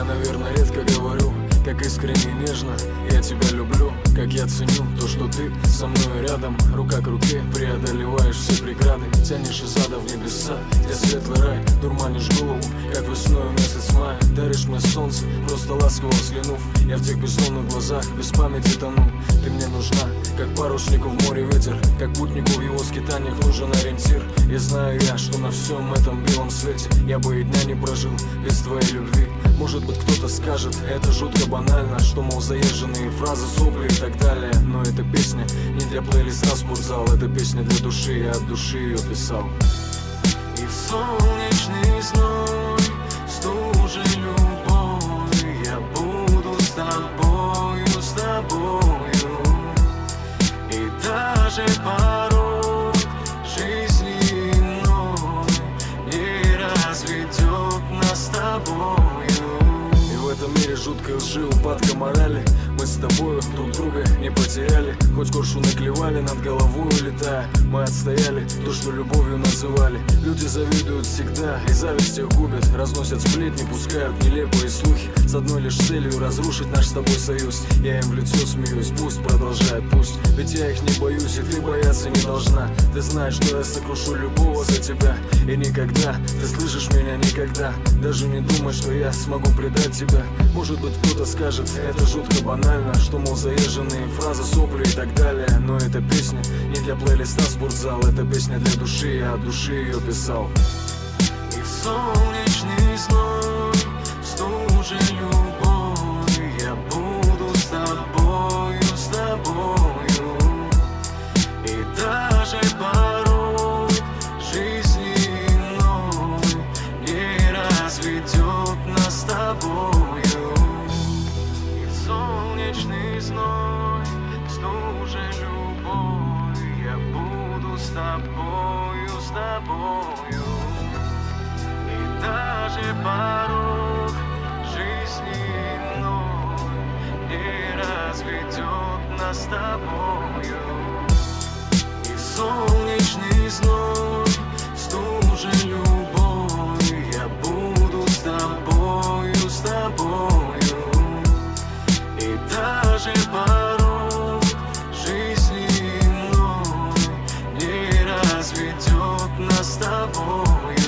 Я, наверное, редко говорю, как искренне и нежно я тебя люблю, как я ценю то, что ты со мной рядом. Рука к руке преодолеваешь все преграды, тянешь из ада в небеса, где светлый рай. Дурманишь голову, как весной месяц мая. Даришь мне солнце, просто ласково взглянув. Я в тех бездонных глазах без памяти тону. Ты мне нужна, как паруснику в море ветер, как путнику в его скитаниях нужен ориентир. И знаю я, что на всем этом белом свете я бы и дня не прожил без твоей любви. Может быть, кто-то скажет, это жутко банально, что, мол, заезженные фразы, сопли и так далее. Но эта песня не для плейлиста спортзал, это песня для души, я от души ее писал. И в солнечный зной, в стуже любовь, я буду с тобою, с тобою. И даже порог жизни иной не разведет нас с тобою. В этом мире жуткой лжи, упадка морали. Мы с тобою друг друга не потеряли. Хоть коршуны клевали, над головой улетая, мы отстояли то, что любовью называли. Люди завидуют всегда, и зависть их губит. Разносят сплетни, пускают нелепые слухи, с одной лишь целью разрушить наш с тобой союз. Я им в лицо смеюсь, пусть продолжает, пусть. Ведь я их не боюсь, и ты бояться не должна. Ты знаешь, что я сокрушу любого за тебя. И никогда, ты слышишь меня, никогда даже не думай, что я смогу предать тебя. Может быть, кто-то скажет, это жутко банально, что, мол, заезженные фразы, сопли и так далее. Но эта песня не для плейлиста спортзал, это песня для души, я от души ее писал. И в солнечный зной, в стуже любовь, я буду с тобою, с тобою. И даже порог жизни иной не разведет нас с тобою. И в солнечный зной, в стуже любовь, я буду с тобою, с тобою. И даже порог жизни иной не разведет нас с тобою. И в солнечный зной, в стуже любовь, я буду с тобою, с тобою. И даже порог жизни иной не разведет нас с тобою.